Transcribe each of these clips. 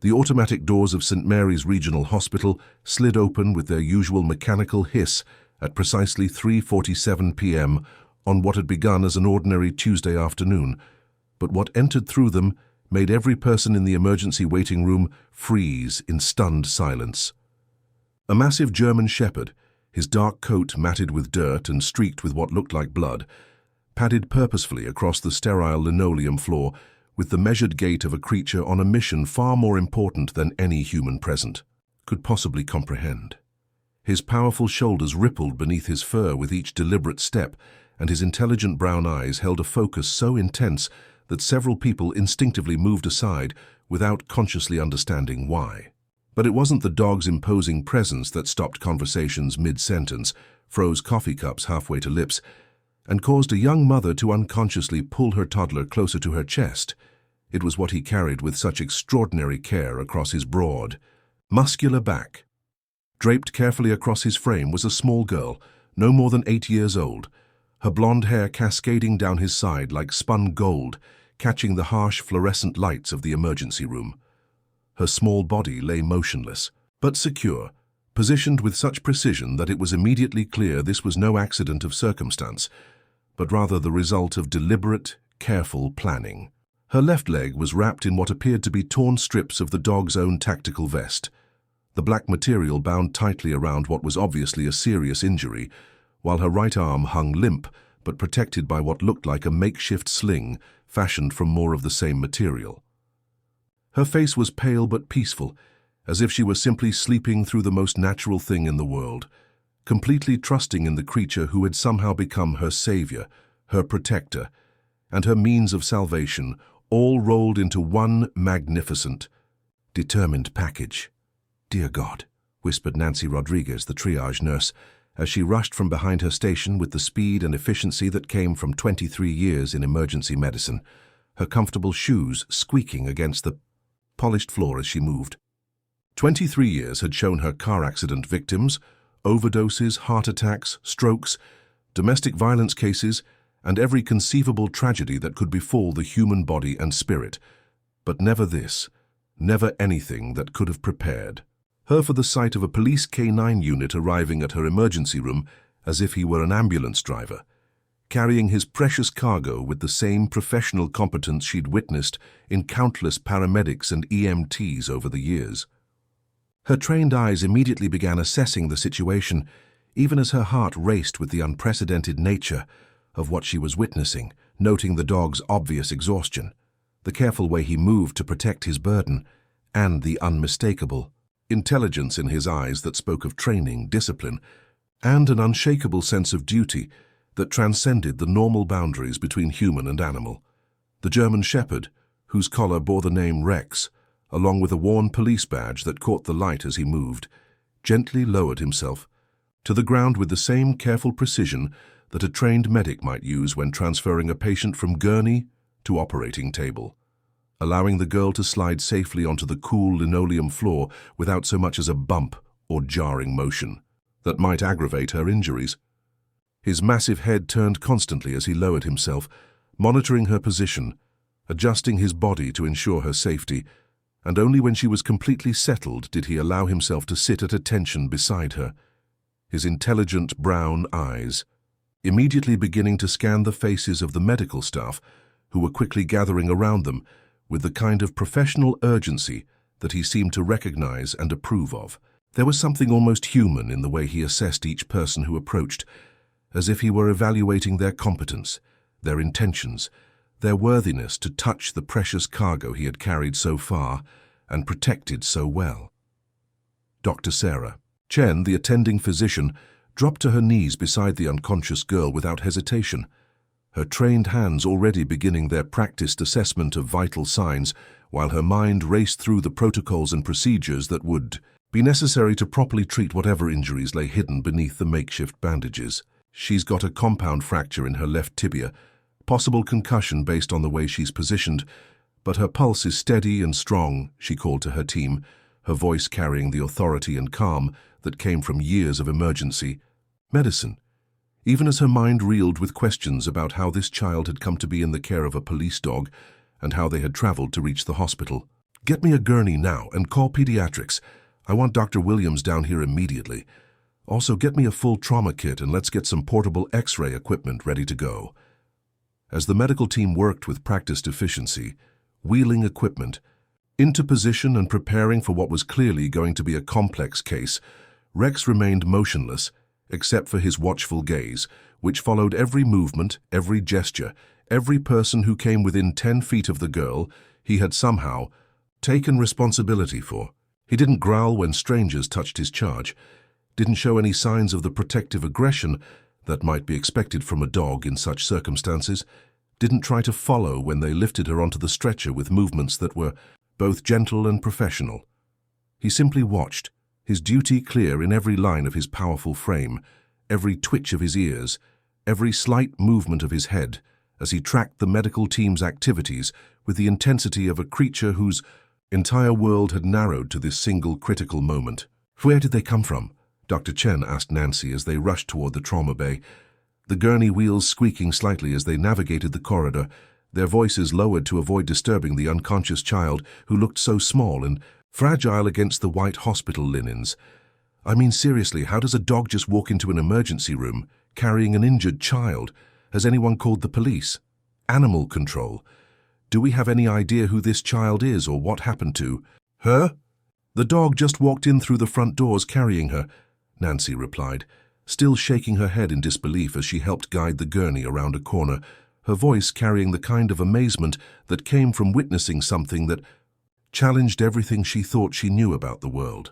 The automatic doors of St. Mary's Regional Hospital slid open with their usual mechanical hiss at precisely 3:47 p.m. on what had begun as an ordinary Tuesday afternoon, but what entered through them made every person in the emergency waiting room freeze in stunned silence. A massive German shepherd, his dark coat matted with dirt and streaked with what looked like blood, padded purposefully across the sterile linoleum floor with the measured gait of a creature on a mission far more important than any human present could possibly comprehend. His powerful shoulders rippled beneath his fur with each deliberate step, and his intelligent brown eyes held a focus so intense that several people instinctively moved aside without consciously understanding why. But it wasn't the dog's imposing presence that stopped conversations mid-sentence, froze coffee cups halfway to lips, and caused a young mother to unconsciously pull her toddler closer to her chest. It was what he carried with such extraordinary care across his broad, muscular back. Draped carefully across his frame was a small girl, no more than 8 years old, her blonde hair cascading down his side like spun gold, catching the harsh fluorescent lights of the emergency room. Her small body lay motionless, but secure, positioned with such precision that it was immediately clear this was no accident of circumstance, but rather the result of deliberate, careful planning. Her left leg was wrapped in what appeared to be torn strips of the dog's own tactical vest, the black material bound tightly around what was obviously a serious injury, while her right arm hung limp but protected by what looked like a makeshift sling fashioned from more of the same material. Her face was pale but peaceful, as if she were simply sleeping through the most natural thing in the world, completely trusting in the creature who had somehow become her savior, her protector, and her means of salvation, all rolled into one magnificent, determined package. "Dear God," whispered Nancy Rodriguez, the triage nurse, as she rushed from behind her station with the speed and efficiency that came from 23 years in emergency medicine, her comfortable shoes squeaking against the polished floor as she moved. 23 years had shown her car accident victims, overdoses, heart attacks, strokes, domestic violence cases, and every conceivable tragedy that could befall the human body and spirit, but never this, never anything that could have prepared her for the sight of a police K9 unit arriving at her emergency room as if he were an ambulance driver, carrying his precious cargo with the same professional competence she'd witnessed in countless paramedics and EMTs over the years. Her trained eyes immediately began assessing the situation, even as her heart raced with the unprecedented nature of what she was witnessing, noting the dog's obvious exhaustion, the careful way he moved to protect his burden, and the unmistakable intelligence in his eyes that spoke of training, discipline, and an unshakable sense of duty that transcended the normal boundaries between human and animal. The German shepherd, whose collar bore the name Rex, along with a worn police badge that caught the light as he moved, gently lowered himself to the ground with the same careful precision that a trained medic might use when transferring a patient from gurney to operating table, allowing the girl to slide safely onto the cool linoleum floor without so much as a bump or jarring motion that might aggravate her injuries. His massive head turned constantly as he lowered himself, monitoring her position, adjusting his body to ensure her safety, and only when she was completely settled did he allow himself to sit at attention beside her, his intelligent brown eyes immediately beginning to scan the faces of the medical staff who were quickly gathering around them with the kind of professional urgency that he seemed to recognize and approve of. There was something almost human in the way he assessed each person who approached, as if he were evaluating their competence, their intentions, their worthiness to touch the precious cargo he had carried so far and protected so well. Dr. Sarah Chen, the attending physician, dropped to her knees beside the unconscious girl without hesitation, her trained hands already beginning their practiced assessment of vital signs, while her mind raced through the protocols and procedures that would be necessary to properly treat whatever injuries lay hidden beneath the makeshift bandages. "She's got a compound fracture in her left tibia, possible concussion based on the way she's positioned, but her pulse is steady and strong," she called to her team, her voice carrying the authority and calm that came from years of emergency medicine, even as her mind reeled with questions about how this child had come to be in the care of a police dog and how they had traveled to reach the hospital. Get me a gurney now and call pediatrics. I want Dr. Williams down here immediately. Also, get me a full trauma kit and let's get some portable X-ray equipment ready to go. As the medical team worked with practiced efficiency, wheeling equipment into position and preparing for what was clearly going to be a complex case, Rex remained motionless, except for his watchful gaze, which followed every movement, every gesture, every person who came within 10 feet of the girl he had somehow taken responsibility for. He didn't growl when strangers touched his charge, didn't show any signs of the protective aggression that might be expected from a dog in such circumstances, didn't try to follow when they lifted her onto the stretcher with movements that were both gentle and professional. He simply watched, his duty clear in every line of his powerful frame, every twitch of his ears, every slight movement of his head, as he tracked the medical team's activities with the intensity of a creature whose entire world had narrowed to this single critical moment. "Where did they come from?" Dr. Chen asked Nancy as they rushed toward the trauma bay, the gurney wheels squeaking slightly as they navigated the corridor, their voices lowered to avoid disturbing the unconscious child who looked so small and fragile against the white hospital linens. "I mean, seriously, how does a dog just walk into an emergency room carrying an injured child? Has anyone called the police? Animal control. Do we have any idea who this child is or what happened to her?" "The dog just walked in through the front doors carrying her," Nancy replied, still shaking her head in disbelief as she helped guide the gurney around a corner, her voice carrying the kind of amazement that came from witnessing something that challenged everything she thought she knew about the world.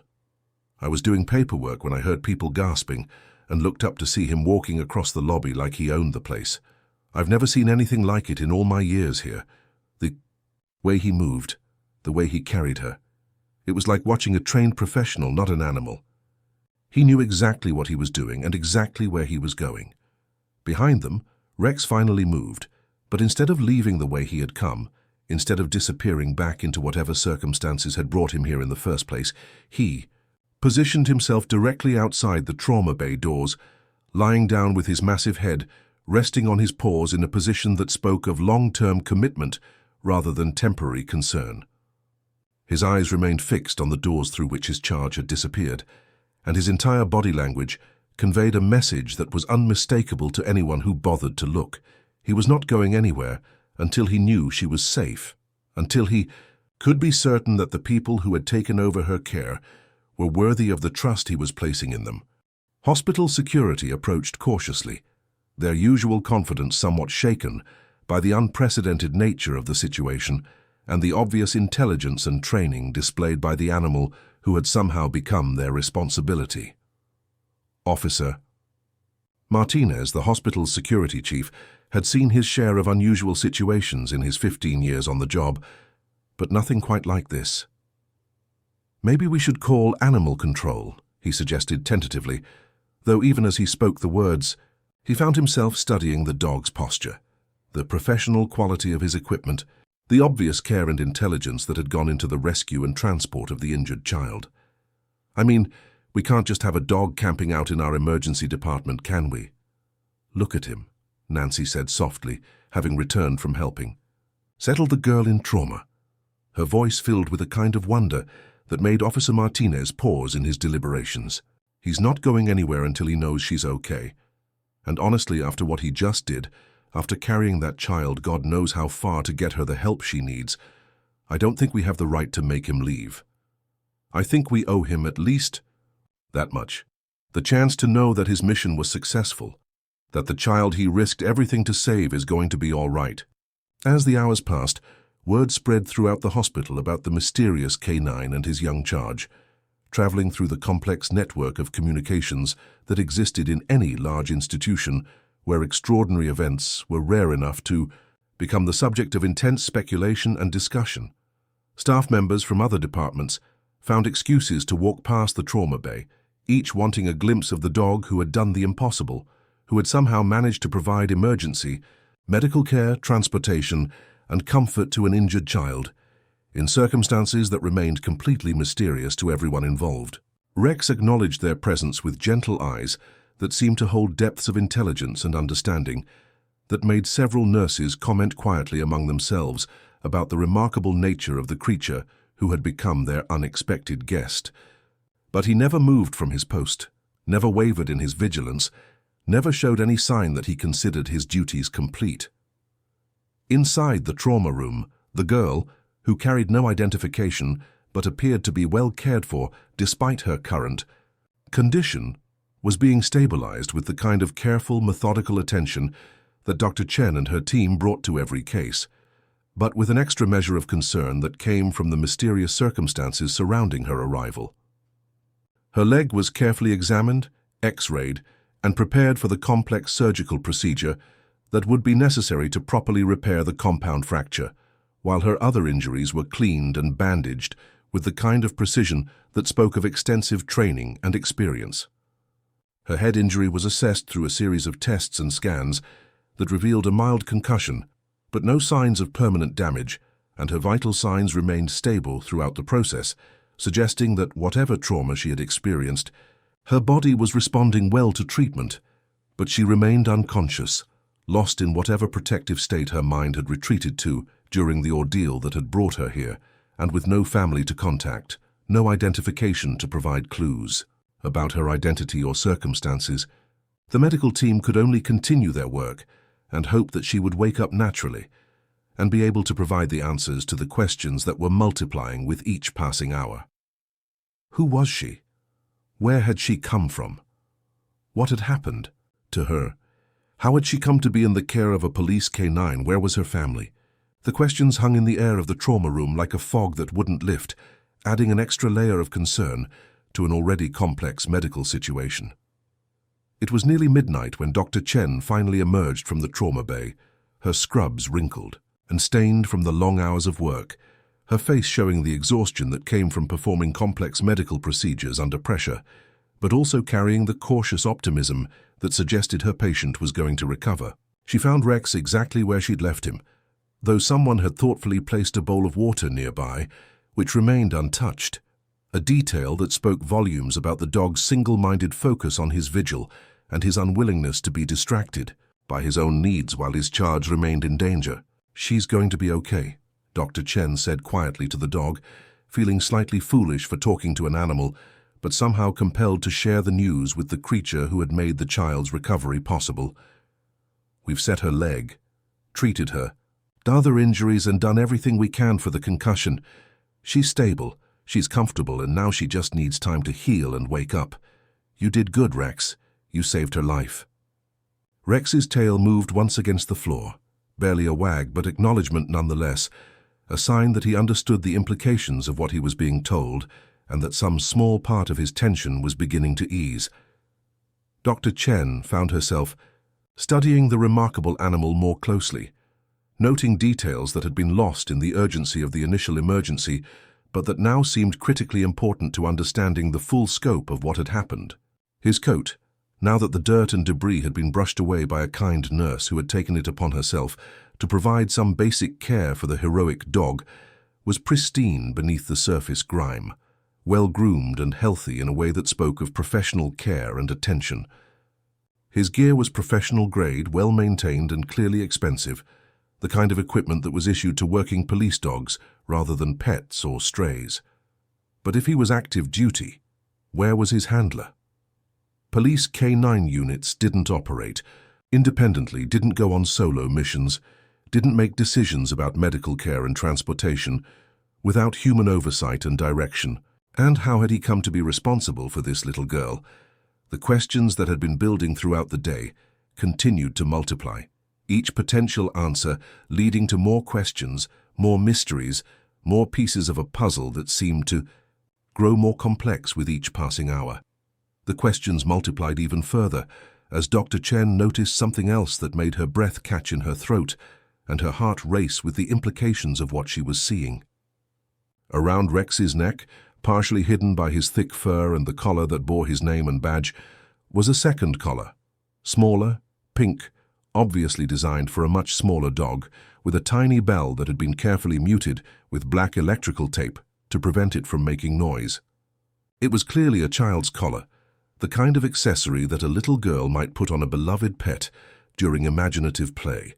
"I was doing paperwork when I heard people gasping and looked up to see him walking across the lobby like he owned the place. I've never seen anything like it in all my years here. The way he moved, the way he carried her. It was like watching a trained professional, not an animal. He knew exactly what he was doing and exactly where he was going." Behind them, Rex finally moved, but instead of leaving the way he had come, instead of disappearing back into whatever circumstances had brought him here in the first place, he positioned himself directly outside the trauma bay doors, lying down with his massive head resting on his paws in a position that spoke of long-term commitment rather than temporary concern. His eyes remained fixed on the doors through which his charge had disappeared, and his entire body language conveyed a message that was unmistakable to anyone who bothered to look. He was not going anywhere until he knew she was safe, until he could be certain that the people who had taken over her care were worthy of the trust he was placing in them. Hospital security approached cautiously, their usual confidence somewhat shaken by the unprecedented nature of the situation and the obvious intelligence and training displayed by the animal who had somehow become their responsibility. Officer Martinez, the hospital's security chief, had seen his share of unusual situations in his 15 years on the job, but nothing quite like this. "Maybe we should call animal control," he suggested tentatively, though even as he spoke the words, he found himself studying the dog's posture, the professional quality of his equipment, the obvious care and intelligence that had gone into the rescue and transport of the injured child. "I mean, we can't just have a dog camping out in our emergency department, can we?" "Look at him," Nancy said softly, having returned from helping. "Settle the girl in trauma." Her voice filled with a kind of wonder that made Officer Martinez pause in his deliberations. He's not going anywhere until he knows she's okay. And honestly, after what he just did, after carrying that child God knows how far to get her the help she needs, I don't think we have the right to make him leave. I think we owe him at least that much. The chance to know that his mission was successful, that the child he risked everything to save is going to be all right. As the hours passed, word spread throughout the hospital about the mysterious K9 and his young charge, traveling through the complex network of communications that existed in any large institution where extraordinary events were rare enough to become the subject of intense speculation and discussion. Staff members from other departments found excuses to walk past the trauma bay, each wanting a glimpse of the dog who had done the impossible, who had somehow managed to provide emergency, medical care, transportation, and comfort to an injured child, in circumstances that remained completely mysterious to everyone involved. Rex acknowledged their presence with gentle eyes that seemed to hold depths of intelligence and understanding that made several nurses comment quietly among themselves about the remarkable nature of the creature who had become their unexpected guest. But he never moved from his post, never wavered in his vigilance, never showed any sign that he considered his duties complete. Inside the trauma room, the girl, who carried no identification but appeared to be well cared for despite her current condition, was being stabilized with the kind of careful, methodical attention that Dr. Chen and her team brought to every case, but with an extra measure of concern that came from the mysterious circumstances surrounding her arrival. Her leg was carefully examined, x-rayed, and prepared for the complex surgical procedure that would be necessary to properly repair the compound fracture, while her other injuries were cleaned and bandaged with the kind of precision that spoke of extensive training and experience. Her head injury was assessed through a series of tests and scans that revealed a mild concussion, but no signs of permanent damage, and her vital signs remained stable throughout the process, suggesting that whatever trauma she had experienced, her body was responding well to treatment, but she remained unconscious, lost in whatever protective state her mind had retreated to during the ordeal that had brought her here, and with no family to contact, no identification to provide clues about her identity or circumstances. The medical team could only continue their work and hope that she would wake up naturally and be able to provide the answers to the questions that were multiplying with each passing hour. Who was she? Where had she come from? What had happened to her? How had she come to be in the care of a police K9? Where was her family? The questions hung in the air of the trauma room like a fog that wouldn't lift, adding an extra layer of concern to an already complex medical situation. It was nearly midnight when Dr. Chen finally emerged from the trauma bay, her scrubs wrinkled and stained from the long hours of work, her face showing the exhaustion that came from performing complex medical procedures under pressure, but also carrying the cautious optimism that suggested her patient was going to recover. She found Rex exactly where she'd left him, though someone had thoughtfully placed a bowl of water nearby, which remained untouched, a detail that spoke volumes about the dog's single-minded focus on his vigil and his unwillingness to be distracted by his own needs while his charge remained in danger. "She's going to be okay," Dr. Chen said quietly to the dog, feeling slightly foolish for talking to an animal, but somehow compelled to share the news with the creature who had made the child's recovery possible. "We've set her leg, treated her, done other injuries and done everything we can for the concussion. She's stable, she's comfortable, and now she just needs time to heal and wake up. You did good, Rex. You saved her life." Rex's tail moved once against the floor, barely a wag, but acknowledgement nonetheless, a sign that he understood the implications of what he was being told and that some small part of his tension was beginning to ease. Dr. Chen found herself studying the remarkable animal more closely, noting details that had been lost in the urgency of the initial emergency, but that now seemed critically important to understanding the full scope of what had happened. His coat, now that the dirt and debris had been brushed away by a kind nurse who had taken it upon herself to provide some basic care for the heroic dog, was pristine beneath the surface grime, well-groomed and healthy in a way that spoke of professional care and attention. His gear was professional-grade, well-maintained and clearly expensive, the kind of equipment that was issued to working police dogs rather than pets or strays. But if he was active duty, where was his handler? Police K9 units didn't operate independently, didn't go on solo missions, didn't make decisions about medical care and transportation without human oversight and direction. And how had he come to be responsible for this little girl? The questions that had been building throughout the day continued to multiply, each potential answer leading to more questions, more mysteries, more pieces of a puzzle that seemed to grow more complex with each passing hour. The questions multiplied even further as Dr. Chen noticed something else that made her breath catch in her throat and her heart race with the implications of what she was seeing. Around Rex's neck, partially hidden by his thick fur and the collar that bore his name and badge, was a second collar, smaller, pink, obviously designed for a much smaller dog, with a tiny bell that had been carefully muted with black electrical tape to prevent it from making noise. It was clearly a child's collar, the kind of accessory that a little girl might put on a beloved pet during imaginative play.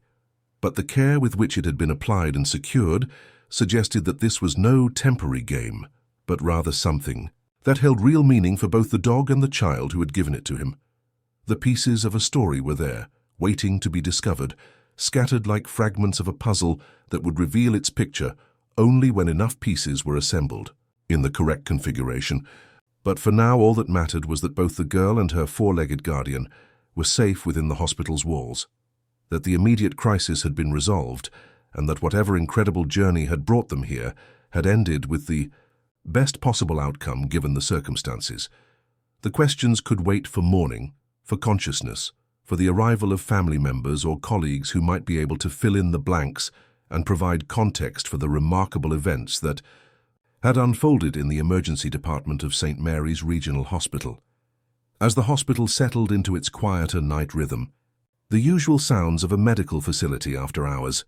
But the care with which it had been applied and secured suggested that this was no temporary game, but rather something that held real meaning for both the dog and the child who had given it to him. The pieces of a story were there, waiting to be discovered, scattered like fragments of a puzzle that would reveal its picture only when enough pieces were assembled in the correct configuration. But for now, all that mattered was that both the girl and her four-legged guardian were safe within the hospital's walls, that the immediate crisis had been resolved, and that whatever incredible journey had brought them here had ended with the best possible outcome given the circumstances. The questions could wait for morning, for consciousness, for the arrival of family members or colleagues who might be able to fill in the blanks and provide context for the remarkable events that had unfolded in the emergency department of St. Mary's Regional Hospital. As the hospital settled into its quieter night rhythm, the usual sounds of a medical facility after hours,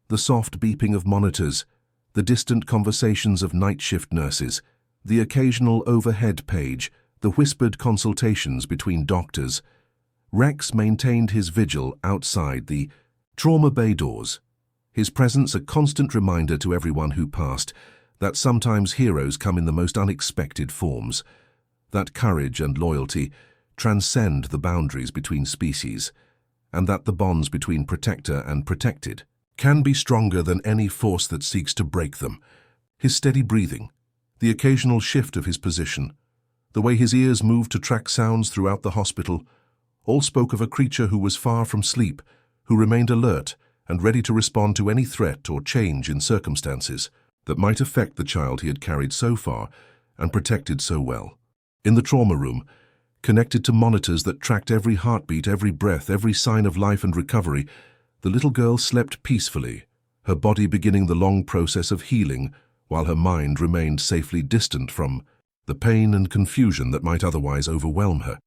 the soft beeping of monitors, the distant conversations of night shift nurses, the occasional overhead page, the whispered consultations between doctors, Rex maintained his vigil outside the trauma bay doors, his presence a constant reminder to everyone who passed that sometimes heroes come in the most unexpected forms, that courage and loyalty transcend the boundaries between species, and that the bonds between protector and protected can be stronger than any force that seeks to break them. His steady breathing, the occasional shift of his position, the way his ears moved to track sounds throughout the hospital, all spoke of a creature who was far from sleep, who remained alert and ready to respond to any threat or change in circumstances that might affect the child he had carried so far and protected so well. In the trauma room, connected to monitors that tracked every heartbeat, every breath, every sign of life and recovery, the little girl slept peacefully, her body beginning the long process of healing while her mind remained safely distant from the pain and confusion that might otherwise overwhelm her.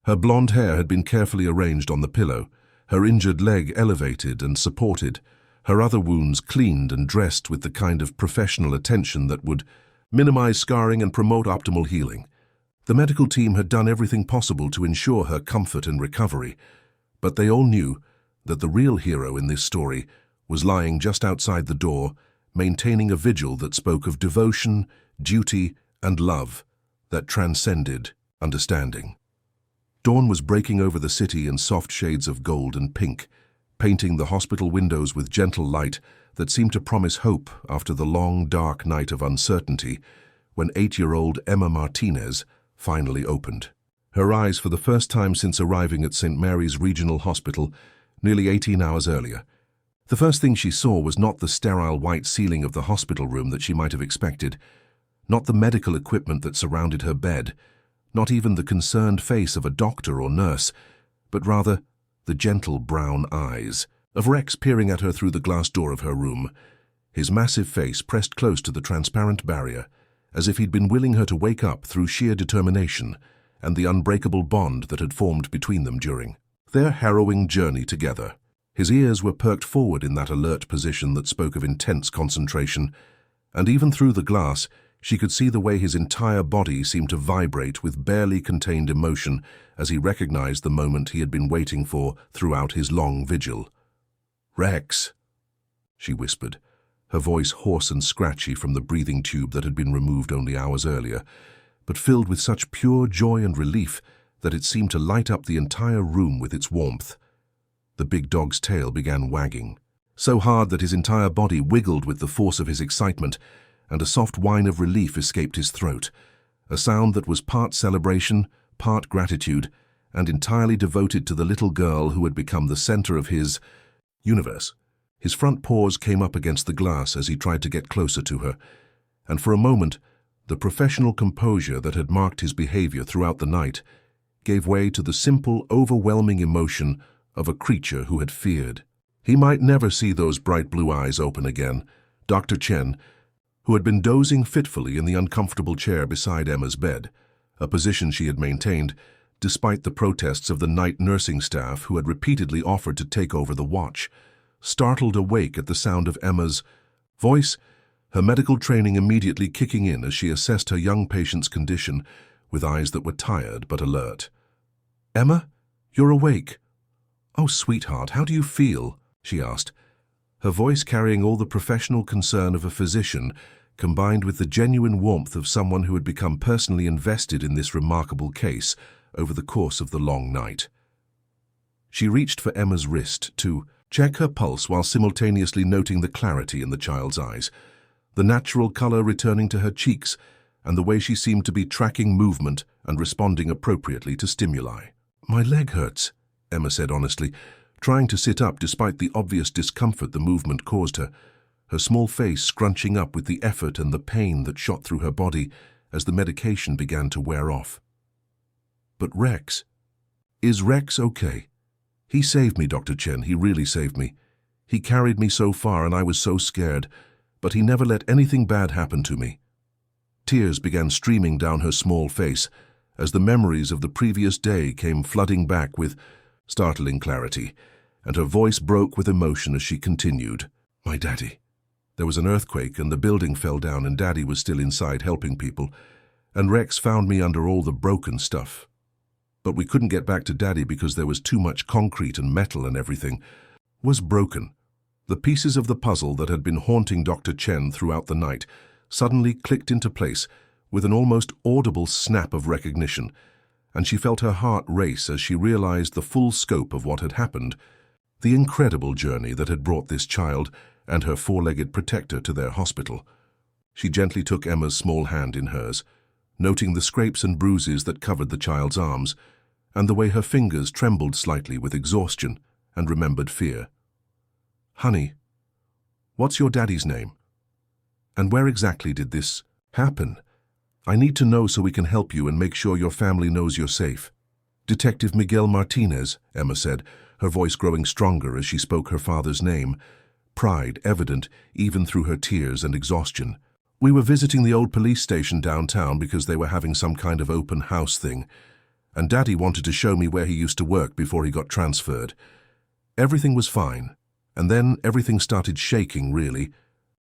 Her blonde hair had been carefully arranged on the pillow, her injured leg elevated and supported, her other wounds cleaned and dressed with the kind of professional attention that would minimize scarring and promote optimal healing. The medical team had done everything possible to ensure her comfort and recovery, but they all knew that the real hero in this story was lying just outside the door, maintaining a vigil that spoke of devotion, duty, and love that transcended understanding. Dawn was breaking over the city in soft shades of gold and pink, painting the hospital windows with gentle light that seemed to promise hope after the long, dark night of uncertainty when 8-year-old Emma Martinez finally opened. Her eyes, for the first time since arriving at St. Mary's Regional Hospital nearly 18 hours earlier. The first thing she saw was not the sterile white ceiling of the hospital room that she might have expected, not the medical equipment that surrounded her bed, not even the concerned face of a doctor or nurse, but rather the gentle brown eyes of Rex peering at her through the glass door of her room, his massive face pressed close to the transparent barrier, as if he'd been willing her to wake up through sheer determination and the unbreakable bond that had formed between them during their harrowing journey together. His ears were perked forward in that alert position that spoke of intense concentration, and even through the glass, she could see the way his entire body seemed to vibrate with barely contained emotion as he recognized the moment he had been waiting for throughout his long vigil. "Rex," she whispered, her voice hoarse and scratchy from the breathing tube that had been removed only hours earlier, but filled with such pure joy and relief that it seemed to light up the entire room with its warmth. The big dog's tail began wagging, so hard that his entire body wiggled with the force of his excitement, and a soft whine of relief escaped his throat, a sound that was part celebration, part gratitude, and entirely devoted to the little girl who had become the center of his universe. His front paws came up against the glass as he tried to get closer to her, and for a moment, the professional composure that had marked his behavior throughout the night gave way to the simple, overwhelming emotion of a creature who had feared. He might never see those bright blue eyes open again. Dr. Chen, who had been dozing fitfully in the uncomfortable chair beside Emma's bed, a position she had maintained despite the protests of the night nursing staff who had repeatedly offered to take over the watch, startled awake at the sound of Emma's voice, her medical training immediately kicking in as she assessed her young patient's condition with eyes that were tired but alert. "Emma, you're awake." "Oh, sweetheart, how do you feel?" she asked, her voice carrying all the professional concern of a physician, combined with the genuine warmth of someone who had become personally invested in this remarkable case over the course of the long night. She reached for Emma's wrist to check her pulse while simultaneously noting the clarity in the child's eyes, the natural color returning to her cheeks, and the way she seemed to be tracking movement and responding appropriately to stimuli. "My leg hurts," Emma said honestly, trying to sit up despite the obvious discomfort the movement caused her, her small face scrunching up with the effort and the pain that shot through her body as the medication began to wear off. "But Rex? Is Rex okay? He saved me, Dr. Chen, he really saved me. He carried me so far and I was so scared, but he never let anything bad happen to me." Tears began streaming down her small face as the memories of the previous day came flooding back with startling clarity, and her voice broke with emotion as she continued. "My daddy. There was an earthquake and the building fell down and Daddy was still inside helping people, and Rex found me under all the broken stuff. But we couldn't get back to Daddy because there was too much concrete and metal and everything was broken." The pieces of the puzzle that had been haunting Dr. Chen throughout the night suddenly clicked into place with an almost audible snap of recognition, and she felt her heart race as she realized the full scope of what had happened, the incredible journey that had brought this child and her four-legged protector to their hospital. She gently took Emma's small hand in hers, noting the scrapes and bruises that covered the child's arms, and the way her fingers trembled slightly with exhaustion and remembered fear. "Honey, what's your daddy's name? And where exactly did this happen? I need to know so we can help you and make sure your family knows you're safe." "Detective Miguel Martinez," Emma said, her voice growing stronger as she spoke her father's name, pride evident even through her tears and exhaustion. "We were visiting the old police station downtown because they were having some kind of open house thing, and Daddy wanted to show me where he used to work before he got transferred. Everything was fine, and then everything started shaking, really.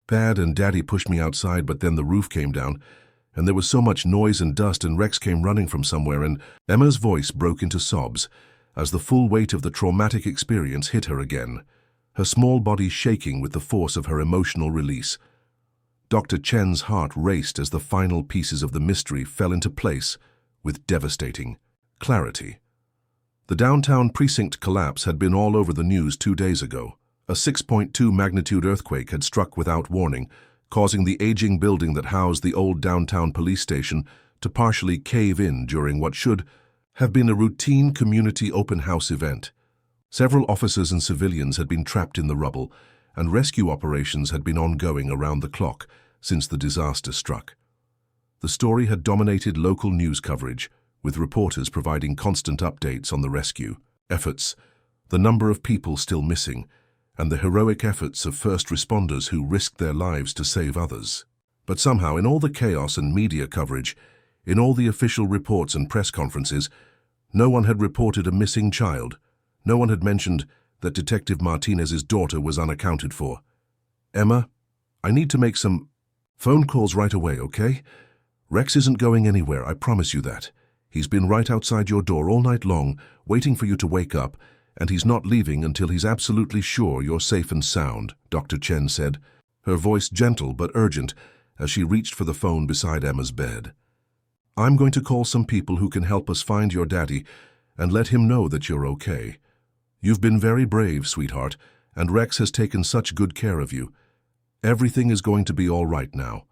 Dad and Daddy pushed me outside, but then the roof came down, and there was so much noise and dust, and Rex came running from somewhere, and..." Emma's voice broke into sobs as the full weight of the traumatic experience hit her again, her small body shaking with the force of her emotional release. Dr. Chen's heart raced as the final pieces of the mystery fell into place with devastating clarity. The downtown precinct collapse had been all over the news 2 days ago. A 6.2 magnitude earthquake had struck without warning, causing the aging building that housed the old downtown police station to partially cave in during what should have been a routine community open house event. Several officers and civilians had been trapped in the rubble, and rescue operations had been ongoing around the clock since the disaster struck. The story had dominated local news coverage, with reporters providing constant updates on the rescue efforts, the number of people still missing, and the heroic efforts of first responders who risked their lives to save others. But somehow, in all the chaos and media coverage, in all the official reports and press conferences, no one had reported a missing child. No one had mentioned that Detective Martinez's daughter was unaccounted for. "Emma, I need to make some phone calls right away, okay? Rex isn't going anywhere, I promise you that. He's been right outside your door all night long, waiting for you to wake up, and he's not leaving until he's absolutely sure you're safe and sound," Dr. Chen said, her voice gentle but urgent as she reached for the phone beside Emma's bed. "I'm going to call some people who can help us find your daddy and let him know that you're okay. You've been very brave, sweetheart, and Rex has taken such good care of you. Everything is going to be all right now."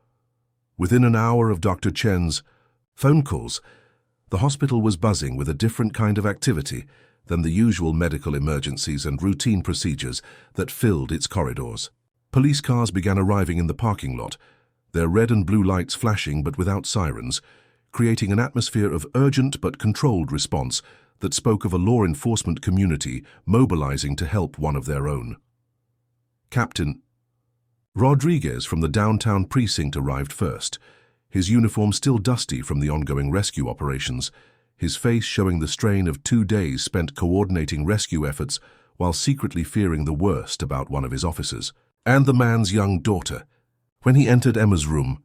Within an hour of Dr. Chen's phone calls, the hospital was buzzing with a different kind of activity than the usual medical emergencies and routine procedures that filled its corridors. Police cars began arriving in the parking lot, their red and blue lights flashing but without sirens, creating an atmosphere of urgent but controlled response that spoke of a law enforcement community mobilizing to help one of their own. Captain Rodriguez from the downtown precinct arrived first, his uniform still dusty from the ongoing rescue operations, his face showing the strain of 2 days spent coordinating rescue efforts while secretly fearing the worst about one of his officers, and the man's young daughter. When he entered Emma's room,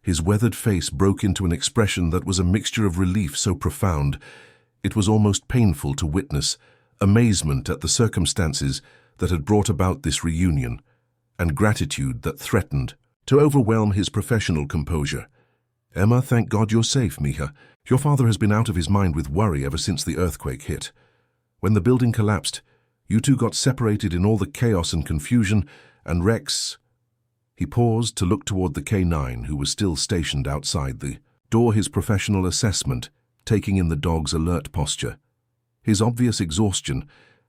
his weathered face broke into an expression that was a mixture of relief so profound it was almost painful to witness, amazement at the circumstances that had brought about this reunion, and gratitude that threatened to overwhelm his professional composure. "Emma, thank God you're safe, Mija. Your father has been out of his mind with worry ever since the earthquake hit. When the building collapsed, you two got separated in all the chaos and confusion, and Rex—" He paused to look toward the K9, who was still stationed outside the door, his professional assessment, taking in the dog's alert posture, his obvious exhaustion,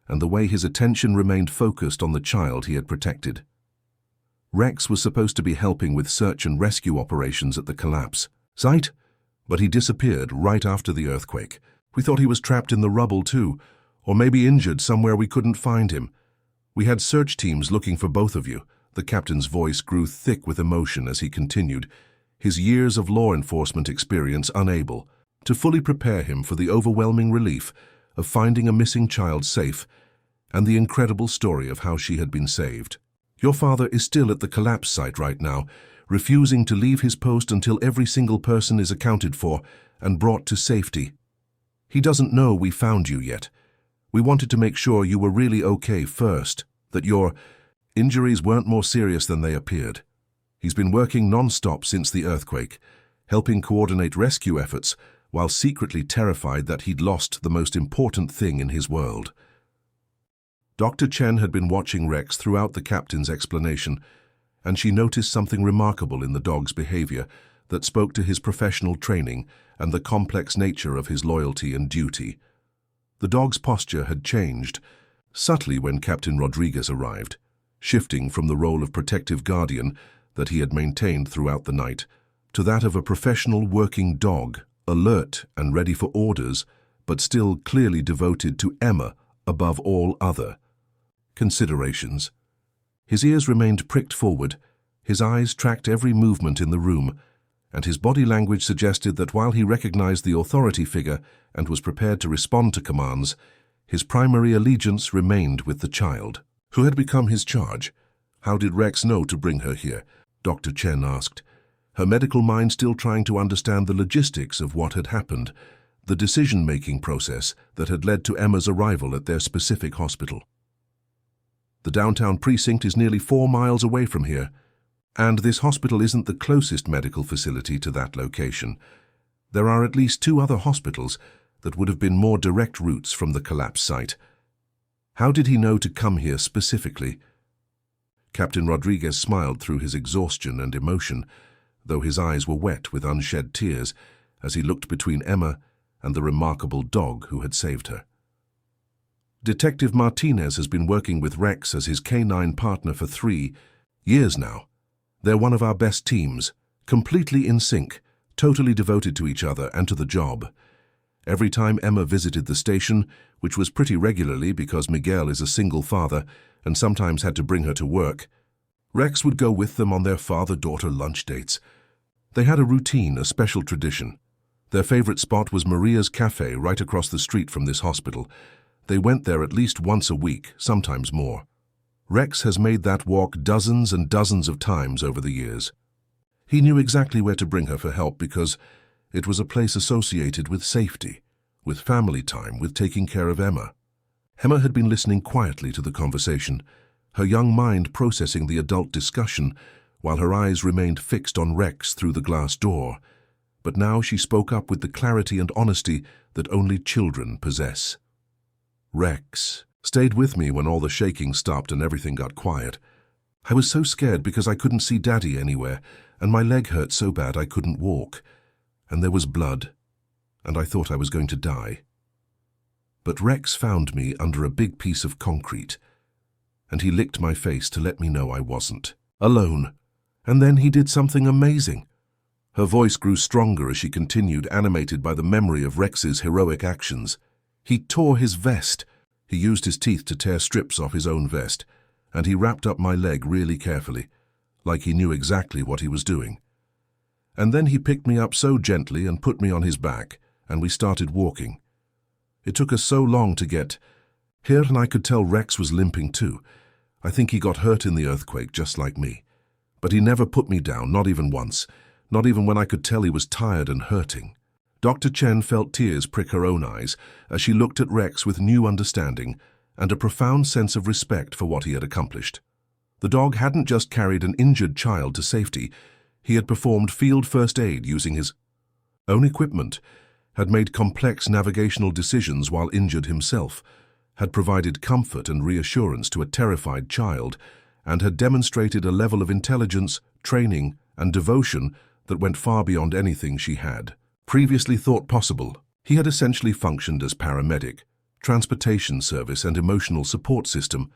and the way his attention remained focused on the child he had protected. Rex was supposed to be helping with search and rescue operations at the collapse site, but he disappeared right after the earthquake. We thought he was trapped in the rubble too, or maybe injured somewhere we couldn't find him. We had search teams looking for both of you." The captain's voice grew thick with emotion as he continued, his years of law enforcement experience unable to fully prepare him for the overwhelming relief of finding a missing child safe and the incredible story of how she had been saved. "Your father is still at the collapse site right now, refusing to leave his post until every single person is accounted for and brought to safety. He doesn't know we found you yet. We wanted to make sure you were really okay first, that your injuries weren't more serious than they appeared. He's been working non-stop since the earthquake, helping coordinate rescue efforts while secretly terrified that he'd lost the most important thing in his world." Dr. Chen had been watching Rex throughout the captain's explanation, and she noticed something remarkable in the dog's behavior that spoke to his professional training and the complex nature of his loyalty and duty. The dog's posture had changed subtly when Captain Rodriguez arrived, shifting from the role of protective guardian that he had maintained throughout the night to that of a professional working dog, alert and ready for orders, but still clearly devoted to Emma above all other considerations. His ears remained pricked forward, his eyes tracked every movement in the room, and his body language suggested that while he recognized the authority figure and was prepared to respond to commands, his primary allegiance remained with the child. "Who had become his charge? How did Rex know to bring her here?" Dr. Chen asked, her medical mind still trying to understand the logistics of what had happened, the decision-making process that had led to Emma's arrival at their specific hospital. "The downtown precinct is nearly 4 miles away from here, and this hospital isn't the closest medical facility to that location. There are at least 2 other hospitals that would have been more direct routes from the collapse site. How did he know to come here specifically?" Captain Rodriguez smiled through his exhaustion and emotion, though his eyes were wet with unshed tears as he looked between Emma and the remarkable dog who had saved her. "Detective Martinez has been working with Rex as his K9 partner for 3 years now. They're one of our best teams, completely in sync, totally devoted to each other and to the job. Every time Emma visited the station, which was pretty regularly because Miguel is a single father and sometimes had to bring her to work, Rex would go with them on their father-daughter lunch dates. They had a routine, a special tradition. Their favorite spot was Maria's Cafe right across the street from this hospital. They went there at least once a week, sometimes more. Rex has made that walk dozens and dozens of times over the years. He knew exactly where to bring her for help because it was a place associated with safety, with family time, with taking care of Emma." Emma had been listening quietly to the conversation, her young mind processing the adult discussion while her eyes remained fixed on Rex through the glass door. But now she spoke up with the clarity and honesty that only children possess. "Rex stayed with me when all the shaking stopped and everything got quiet. I was so scared because I couldn't see Daddy anywhere, and my leg hurt so bad I couldn't walk. And there was blood, and I thought I was going to die. But Rex found me under a big piece of concrete, and he licked my face to let me know I wasn't alone. And then he did something amazing." Her voice grew stronger as she continued, animated by the memory of Rex's heroic actions. "He tore his vest. He used his teeth to tear strips off his own vest, and he wrapped up my leg really carefully, like he knew exactly what he was doing. And then he picked me up so gently and put me on his back, and we started walking. It took us so long to get here, and I could tell Rex was limping too. I think he got hurt in the earthquake, just like me. But he never put me down, not even once, not even when I could tell he was tired and hurting." Dr. Chen felt tears prick her own eyes as she looked at Rex with new understanding and a profound sense of respect for what he had accomplished. The dog hadn't just carried an injured child to safety, he had performed field first aid using his own equipment, had made complex navigational decisions while injured himself, had provided comfort and reassurance to a terrified child, and had demonstrated a level of intelligence, training, and devotion that went far beyond anything she had previously thought possible. He had essentially functioned as paramedic, transportation service, and emotional support system,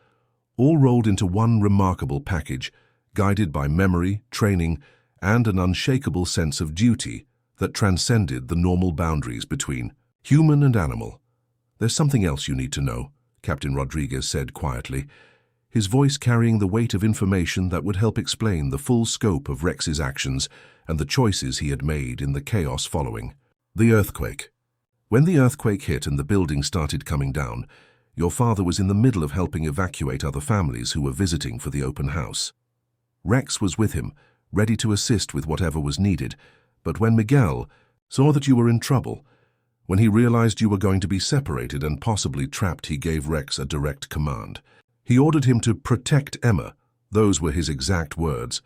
all rolled into one remarkable package, guided by memory, training, and an unshakable sense of duty that transcended the normal boundaries between human and animal. "There's something else you need to know," Captain Rodriguez said quietly, his voice carrying the weight of information that would help explain the full scope of Rex's actions and the choices he had made in the chaos following. "The earthquake. When the earthquake hit and the building started coming down, your father was in the middle of helping evacuate other families who were visiting for the open house. Rex was with him, ready to assist with whatever was needed, but when Miguel saw that you were in trouble, when he realized you were going to be separated and possibly trapped, he gave Rex a direct command. He ordered him to protect Emma. Those were his exact words.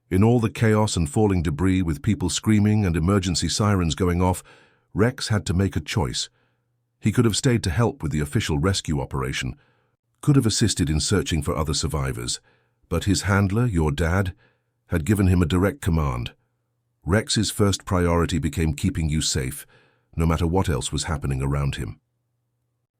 In all the chaos and falling debris, with people screaming and emergency sirens going off, Rex had to make a choice. He could have stayed to help with the official rescue operation, could have assisted in searching for other survivors, but his handler, your dad, had given him a direct command. Rex's first priority became keeping you safe, no matter what else was happening around him."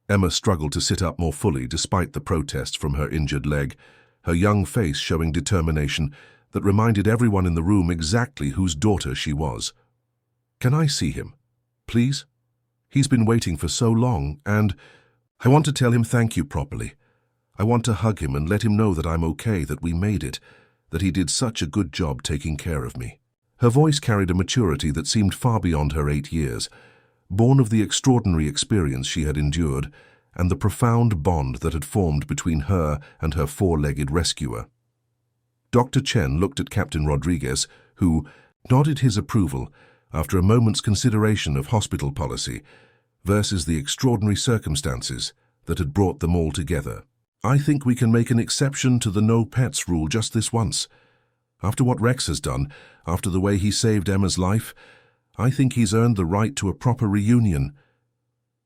Emma struggled to sit up more fully despite the protests from her injured leg, her young face showing determination that reminded everyone in the room exactly whose daughter she was. "Can I see him, please? He's been waiting for so long, and I want to tell him thank you properly. I want to hug him and let him know that I'm okay, that we made it, that he did such a good job taking care of me." Her voice carried a maturity that seemed far beyond her 8 years, born of the extraordinary experience she had endured and the profound bond that had formed between her and her four-legged rescuer. Dr. Chen looked at Captain Rodriguez, who nodded his approval after a moment's consideration of hospital policy versus the extraordinary circumstances that had brought them all together. "I think we can make an exception to the no pets rule just this once. After what Rex has done, after the way he saved Emma's life, I think he's earned the right to a proper reunion."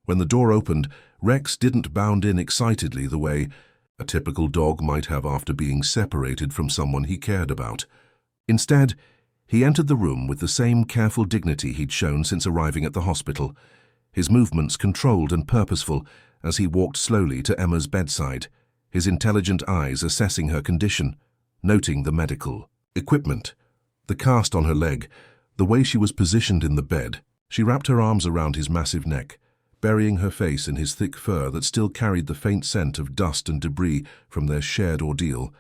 When the door opened, Rex didn't bound in excitedly the way a typical dog might have after being separated from someone he cared about. Instead, he entered the room with the same careful dignity he'd shown since arriving at the hospital, his movements controlled and purposeful as he walked slowly to Emma's bedside, his intelligent eyes assessing her condition, noting the medical equipment, the cast on her leg, the way she was positioned in the bed. She wrapped her arms around his massive neck, burying her face in his thick fur that still carried the faint scent of dust and debris from their shared ordeal,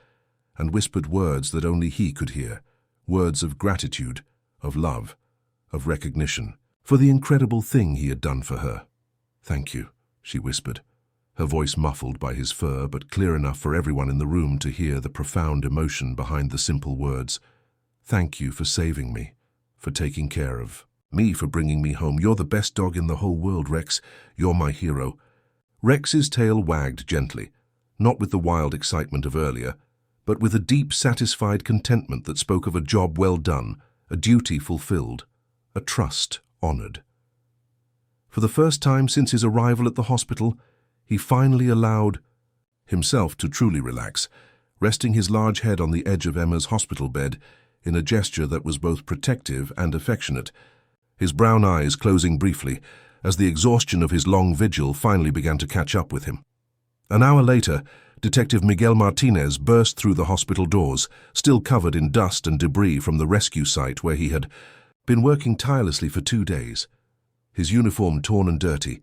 and whispered words that only he could hear, words of gratitude, of love, of recognition, for the incredible thing he had done for her. "Thank you," she whispered, her voice muffled by his fur but clear enough for everyone in the room to hear the profound emotion behind the simple words. "Thank you for saving me, for taking care of me, for bringing me home. You're the best dog in the whole world, Rex. You're my hero." Rex's tail wagged gently, not with the wild excitement of earlier, but with a deep, satisfied contentment that spoke of a job well done, a duty fulfilled, a trust honored. For the first time since his arrival at the hospital, he finally allowed himself to truly relax, resting his large head on the edge of Emma's hospital bed in a gesture that was both protective and affectionate, his brown eyes closing briefly as the exhaustion of his long vigil finally began to catch up with him. An hour later, Detective Miguel Martinez burst through the hospital doors, still covered in dust and debris from the rescue site where he had been working tirelessly for 2 days. His uniform torn and dirty,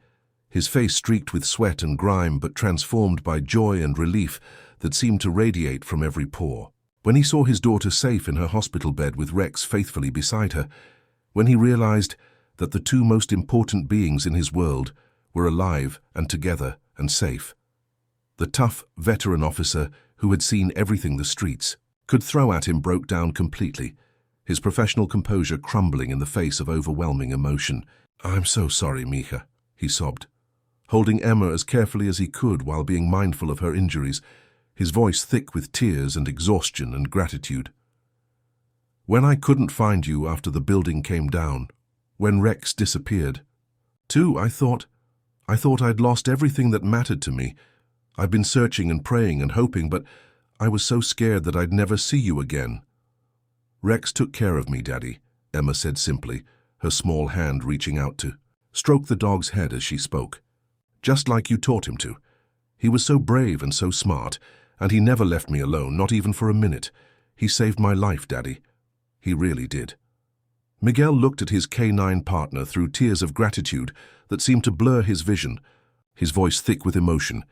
his face streaked with sweat and grime but transformed by joy and relief that seemed to radiate from every pore. When he saw his daughter safe in her hospital bed with Rex faithfully beside her, when he realized that the two most important beings in his world were alive and together and safe, the tough veteran officer who had seen everything the streets could throw at him broke down completely, his professional composure crumbling in the face of overwhelming emotion. "I'm so sorry, Mija," he sobbed, holding Emma as carefully as he could while being mindful of her injuries. his voice thick with tears and exhaustion and gratitude. When I couldn't find you after the building came down, when Rex disappeared, too, I thought I'd lost everything that mattered to me. I've been searching and praying and hoping, but I was so scared that I'd never see you again. Rex took care of me, Daddy, Emma said simply, her small hand reaching out to stroke the dog's head as she spoke. Just like you taught him to. He was so brave and so smart, and he never left me alone, not even for a minute. He saved my life, Daddy. He really did. Miguel looked at his canine partner through tears of gratitude that seemed to blur his vision, his voice thick with emotion,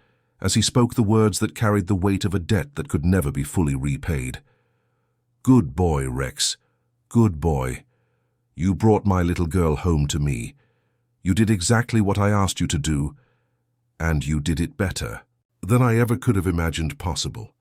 as he spoke the words that carried the weight of a debt that could never be fully repaid. Good boy, Rex. Good boy. You brought my little girl home to me. You did exactly what I asked you to do, and you did it better than I ever could have imagined possible.